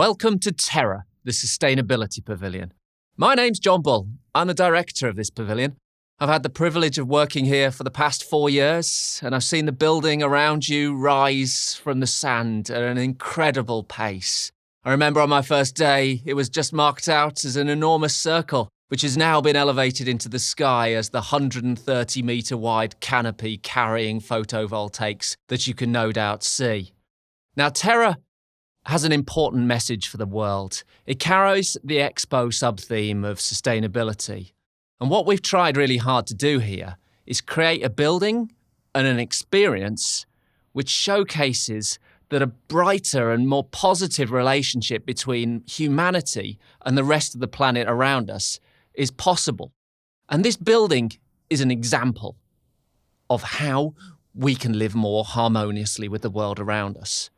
Welcome to Terra, the Sustainability Pavilion. My name's John Bull. I'm the director of this pavilion. I've had the privilege of working here for the past 4 years, and I've seen the building around you rise from the sand at an incredible pace. I remember on my first day, it was just marked out as an enormous circle, which has now been elevated into the sky as the 130-metre wide canopy carrying photovoltaics that you can no doubt see. Now, Terra has an important message for the world. It carries the Expo sub-theme of sustainability. And what we've tried really hard to do here is create a building and an experience which showcases that a brighter and more positive relationship between humanity and the rest of the planet around us is possible. And this building is an example of how we can live more harmoniously with the world around us.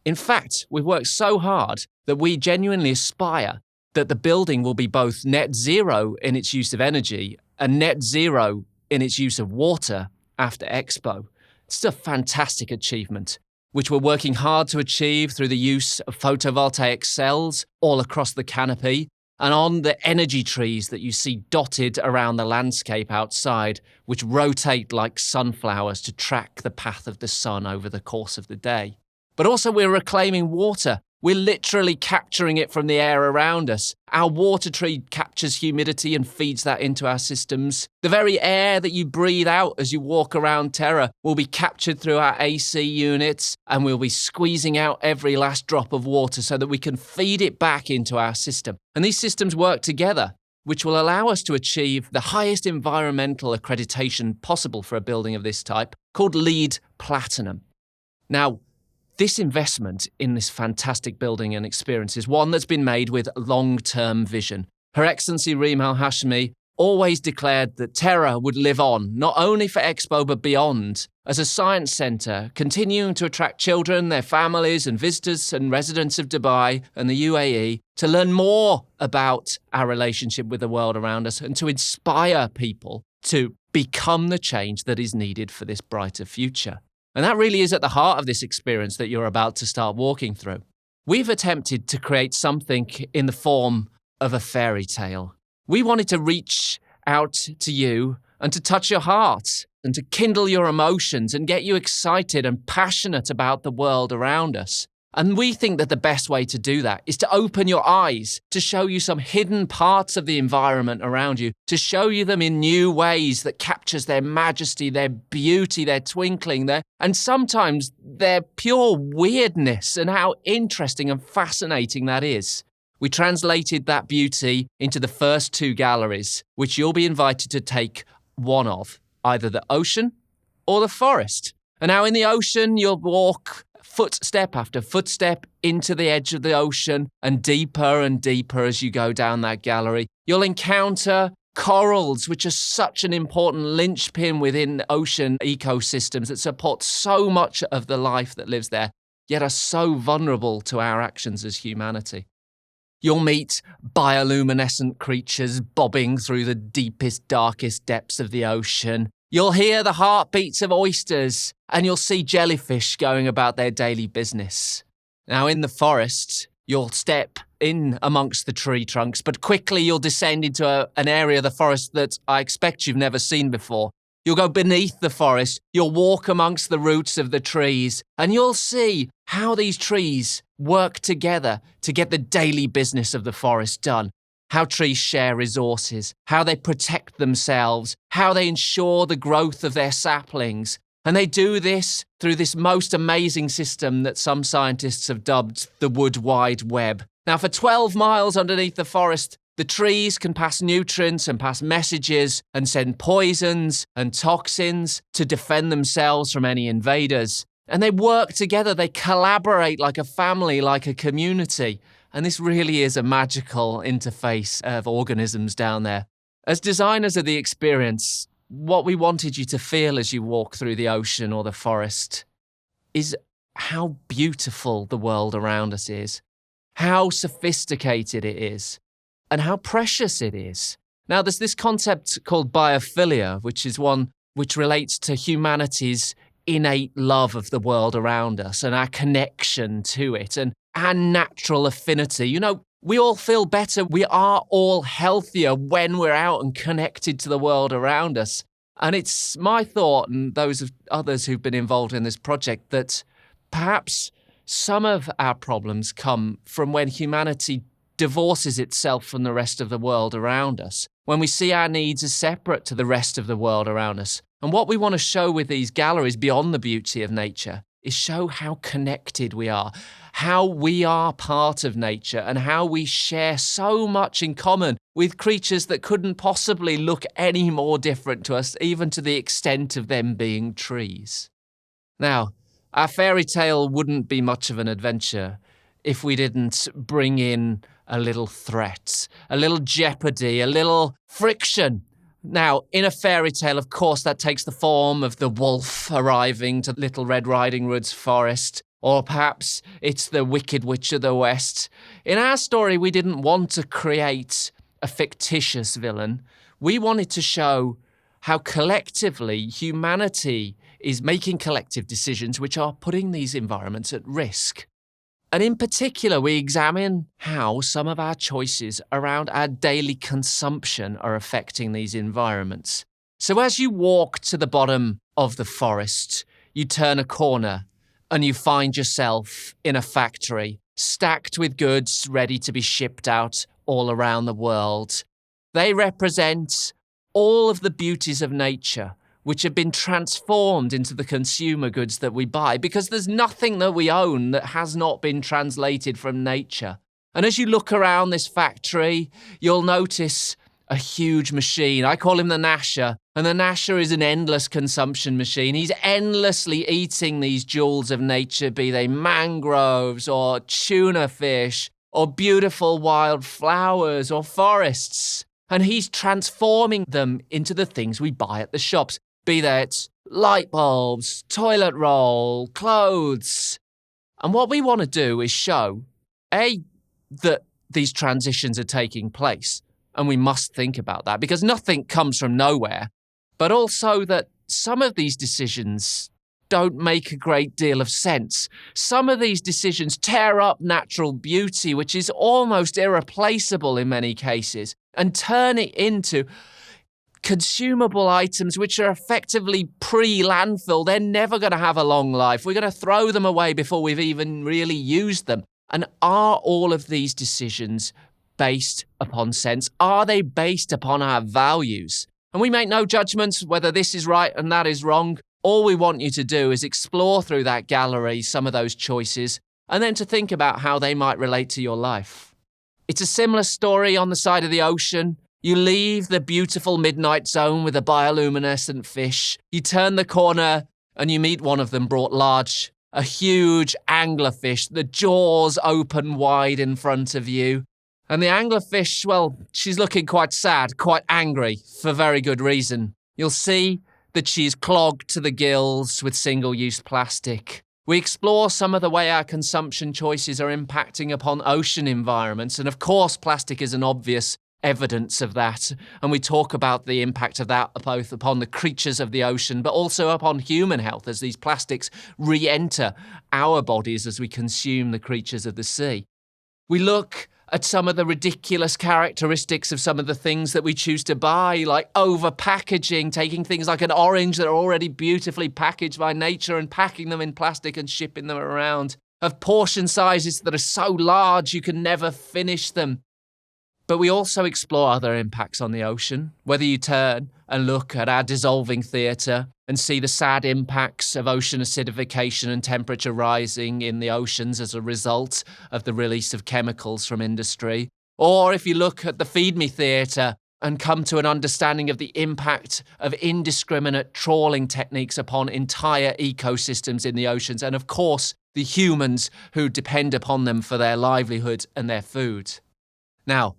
In fact, we've worked so hard that we genuinely aspire that the building will be both net zero in its use of energy and net zero in its use of water after Expo. It's a fantastic achievement, which we're working hard to achieve through the use of photovoltaic cells all across the canopy and on the energy trees that you see dotted around the landscape outside, which rotate like sunflowers to track the path of the sun over the course of the day. But also we're reclaiming water. We're literally capturing it from the air around us. Our water tree captures humidity and feeds that into our systems. The very air that you breathe out as you walk around Terra will be captured through our AC units, and we'll be squeezing out every last drop of water so that we can feed it back into our system. And these systems work together, which will allow us to achieve the highest environmental accreditation possible for a building of this type, called LEED Platinum. Now, this investment in this fantastic building and experience is one that's been made with long-term vision. Her Excellency Reem Al Hashmi always declared that Terra would live on, not only for Expo but beyond, as a science centre, continuing to attract children, their families and visitors and residents of Dubai and the UAE to learn more about our relationship with the world around us and to inspire people to become the change that is needed for this brighter future. And that really is at the heart of this experience that you're about to start walking through. We've attempted to create something in the form of a fairy tale. We wanted to reach out to you and to touch your heart and to kindle your emotions and get you excited and passionate about the world around us. And we think that the best way to do that is to open your eyes, to show you some hidden parts of the environment around you, to show you them in new ways that captures their majesty, their beauty, their twinkling, and sometimes their pure weirdness and how interesting and fascinating that is. We translated that beauty into the first 2 galleries, which you'll be invited to take one of, either the ocean or the forest. And now in the ocean, you'll walk footstep after footstep into the edge of the ocean and deeper as you go down that gallery. You'll encounter corals, which are such an important linchpin within ocean ecosystems that support so much of the life that lives there, yet are so vulnerable to our actions as humanity. You'll meet bioluminescent creatures bobbing through the deepest, darkest depths of the ocean. You'll hear the heartbeats of oysters, and you'll see jellyfish going about their daily business. Now, in the forest, you'll step in amongst the tree trunks, but quickly you'll descend into an area of the forest that I expect you've never seen before. You'll go beneath the forest, you'll walk amongst the roots of the trees, and you'll see how these trees work together to get the daily business of the forest done. How trees share resources, how they protect themselves, how they ensure the growth of their saplings. And they do this through this most amazing system that some scientists have dubbed the Wood Wide Web. Now, for 12 miles underneath the forest, the trees can pass nutrients and pass messages and send poisons and toxins to defend themselves from any invaders. And they work together, they collaborate like a family, like a community. And this really is a magical interface of organisms down there. As designers of the experience, what we wanted you to feel as you walk through the ocean or the forest is how beautiful the world around us is, how sophisticated it is, and how precious it is. Now, there's this concept called biophilia, which is one which relates to humanity's innate love of the world around us and our connection to it. And our natural affinity. We all feel better. We are all healthier when we're out and connected to the world around us. And it's my thought, and those of others who've been involved in this project, that perhaps some of our problems come from when humanity divorces itself from the rest of the world around us, when we see our needs as separate to the rest of the world around us. And what we want to show with these galleries, beyond the beauty of nature, is show how connected we are, how we are part of nature, and how we share so much in common with creatures that couldn't possibly look any more different to us, even to the extent of them being trees. Now, our fairy tale wouldn't be much of an adventure if we didn't bring in a little threat, a little jeopardy, a little friction. Now, in a fairy tale, of course, that takes the form of the wolf arriving to Little Red Riding Hood's forest, or perhaps it's the Wicked Witch of the West. In our story, we didn't want to create a fictitious villain. We wanted to show how collectively humanity is making collective decisions which are putting these environments at risk. And in particular, we examine how some of our choices around our daily consumption are affecting these environments. So as you walk to the bottom of the forest, you turn a corner and you find yourself in a factory stacked with goods ready to be shipped out all around the world. They represent all of the beauties of nature, which have been transformed into the consumer goods that we buy, because there's nothing that we own that has not been translated from nature. And as you look around this factory, you'll notice a huge machine. I call him the Gnasher, and the Gnasher is an endless consumption machine. He's endlessly eating these jewels of nature, be they mangroves or tuna fish or beautiful wild flowers or forests. And he's transforming them into the things we buy at the shops, be that light bulbs, toilet roll, clothes. And what we want to do is show, A, that these transitions are taking place, and we must think about that because nothing comes from nowhere, but also that some of these decisions don't make a great deal of sense. Some of these decisions tear up natural beauty, which is almost irreplaceable in many cases, and turn it into consumable items which are effectively pre-landfill. They're never going to have a long life. We're going to throw them away before we've even really used them. And are all of these decisions based upon sense? Are they based upon our values? And we make no judgments whether this is right and that is wrong. All we want you to do is explore through that gallery some of those choices and then to think about how they might relate to your life. It's a similar story on the side of the ocean. You leave the beautiful midnight zone with the bioluminescent fish. You turn the corner and you meet one of them brought large, a huge anglerfish, the jaws open wide in front of you. And the anglerfish, well, she's looking quite sad, quite angry, for very good reason. You'll see that she's clogged to the gills with single-use plastic. We explore some of the way our consumption choices are impacting upon ocean environments, and of course plastic is an obvious evidence of that, and we talk about the impact of that both upon the creatures of the ocean but also upon human health as these plastics re-enter our bodies as we consume the creatures of the sea. We look at some of the ridiculous characteristics of some of the things that we choose to buy, like over-packaging, taking things like an orange that are already beautifully packaged by nature and packing them in plastic and shipping them around, of portion sizes that are so large you can never finish them. But we also explore other impacts on the ocean, whether you turn and look at our dissolving theatre and see the sad impacts of ocean acidification and temperature rising in the oceans as a result of the release of chemicals from industry, or if you look at the Feed Me theatre and come to an understanding of the impact of indiscriminate trawling techniques upon entire ecosystems in the oceans, and of course the humans who depend upon them for their livelihood and their food. Now,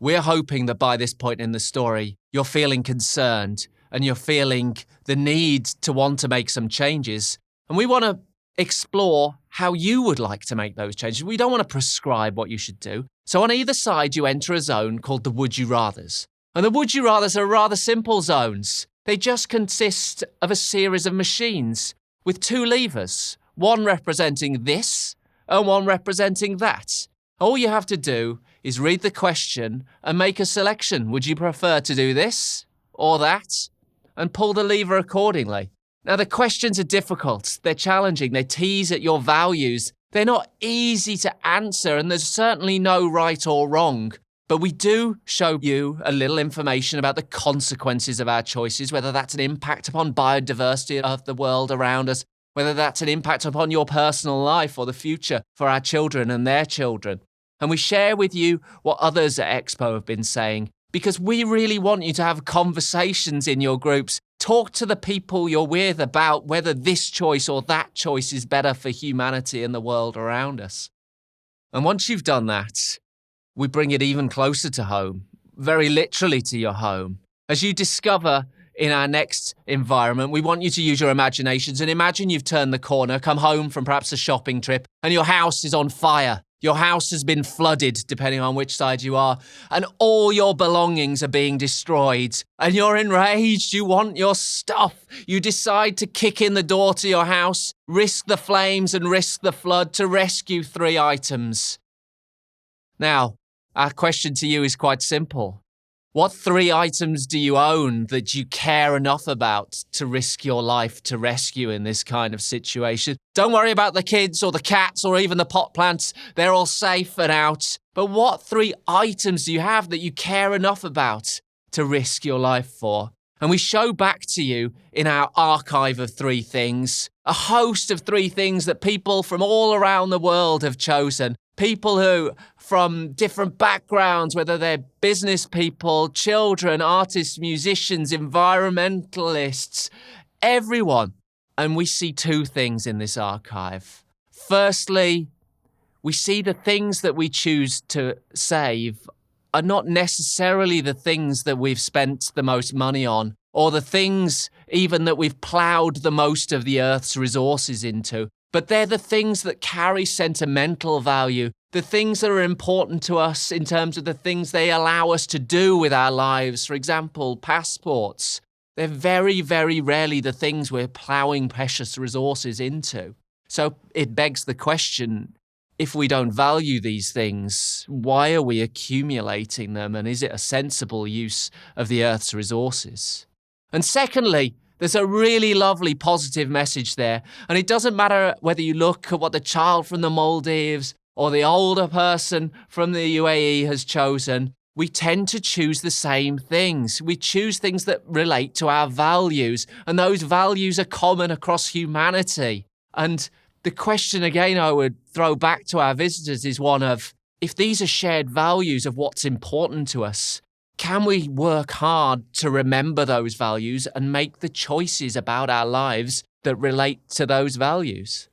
we're hoping that by this point in the story, you're feeling concerned and you're feeling the need to want to make some changes. And we want to explore how you would like to make those changes. We don't want to prescribe what you should do. So on either side, you enter a zone called the Would You Rathers. And the Would You Rathers are rather simple zones. They just consist of a series of machines with two levers, one representing this and one representing that. All you have to do is read the question and make a selection. Would you prefer to do this or that? And pull the lever accordingly. Now, the questions are difficult. They're challenging. They tease at your values. They're not easy to answer, and there's certainly no right or wrong. But we do show you a little information about the consequences of our choices, whether that's an impact upon biodiversity of the world around us, whether that's an impact upon your personal life or the future for our children and their children. And we share with you what others at Expo have been saying, because we really want you to have conversations in your groups. Talk to the people you're with about whether this choice or that choice is better for humanity and the world around us. And once you've done that, we bring it even closer to home, very literally to your home. As you discover in our next environment, we want you to use your imaginations and imagine you've turned the corner, come home from perhaps a shopping trip, and your house is on fire. Your house has been flooded, depending on which side you are, and all your belongings are being destroyed. And you're enraged, you want your stuff. You decide to kick in the door to your house, risk the flames and risk the flood to rescue 3 items. Now, our question to you is quite simple. What 3 items do you own that you care enough about to risk your life to rescue in this kind of situation? Don't worry about the kids or the cats or even the pot plants. They're all safe and out. But what 3 items do you have that you care enough about to risk your life for? And we show back to you in our archive of 3 things, a host of 3 things that people from all around the world have chosen. People who, from different backgrounds, whether they're business people, children, artists, musicians, environmentalists, everyone. And we see 2 things in this archive. Firstly, we see the things that we choose to save are not necessarily the things that we've spent the most money on, or the things even that we've ploughed the most of the Earth's resources into. But they're the things that carry sentimental value, the things that are important to us in terms of the things they allow us to do with our lives. For example, passports. They're very, very rarely the things we're ploughing precious resources into. So it begs the question, if we don't value these things, why are we accumulating them? And is it a sensible use of the Earth's resources? And secondly, there's a really lovely positive message there. And it doesn't matter whether you look at what the child from the Maldives or the older person from the UAE has chosen. We tend to choose the same things. We choose things that relate to our values. And those values are common across humanity. And the question again I would throw back to our visitors is one of, if these are shared values of what's important to us, can we work hard to remember those values and make the choices about our lives that relate to those values?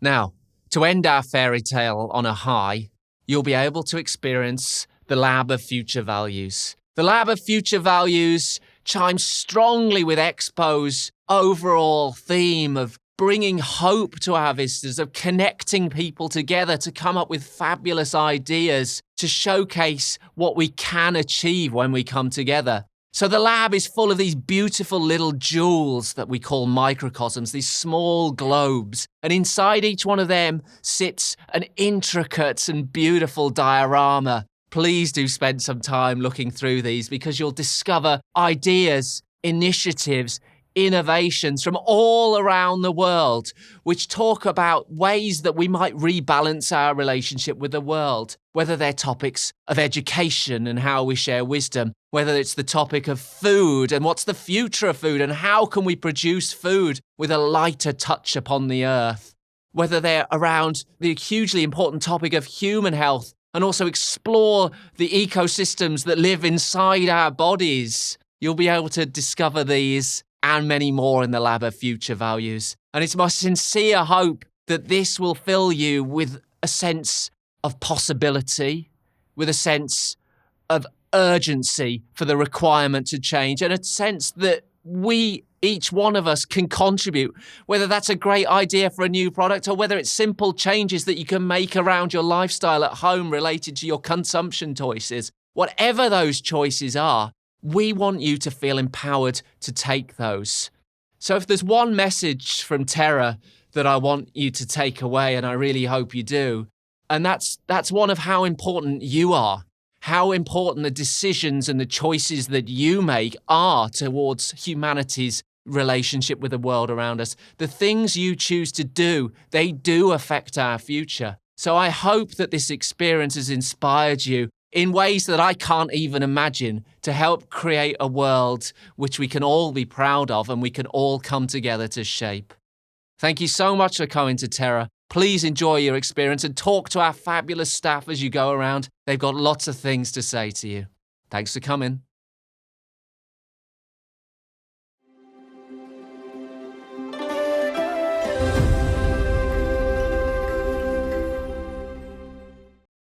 Now, to end our fairy tale on a high, you'll be able to experience the Lab of Future Values. The Lab of Future Values chimes strongly with Expo's overall theme of bringing hope to our visitors, of connecting people together to come up with fabulous ideas to showcase what we can achieve when we come together. So the lab is full of these beautiful little jewels that we call microcosms, these small globes. And inside each one of them sits an intricate and beautiful diorama. Please do spend some time looking through these because you'll discover ideas, initiatives, innovations from all around the world, which talk about ways that we might rebalance our relationship with the world, whether they're topics of education and how we share wisdom, whether it's the topic of food and what's the future of food and how can we produce food with a lighter touch upon the earth, whether they're around the hugely important topic of human health and also explore the ecosystems that live inside our bodies. You'll be able to discover these and many more in the Lab of Future Values. And it's my sincere hope that this will fill you with a sense of possibility, with a sense of urgency for the requirement to change, and a sense that we, each one of us, can contribute, whether that's a great idea for a new product or whether it's simple changes that you can make around your lifestyle at home related to your consumption choices. Whatever those choices are, we want you to feel empowered to take those. So if there's one message from Terra that I want you to take away, and I really hope you do, and that's one of how important you are, how important the decisions and the choices that you make are towards humanity's relationship with the world around us. The things you choose to do, they do affect our future. So I hope that this experience has inspired you in ways that I can't even imagine to help create a world which we can all be proud of and we can all come together to shape. Thank you so much for coming to Terra. Please enjoy your experience and talk to our fabulous staff as you go around. They've got lots of things to say to you. Thanks for coming.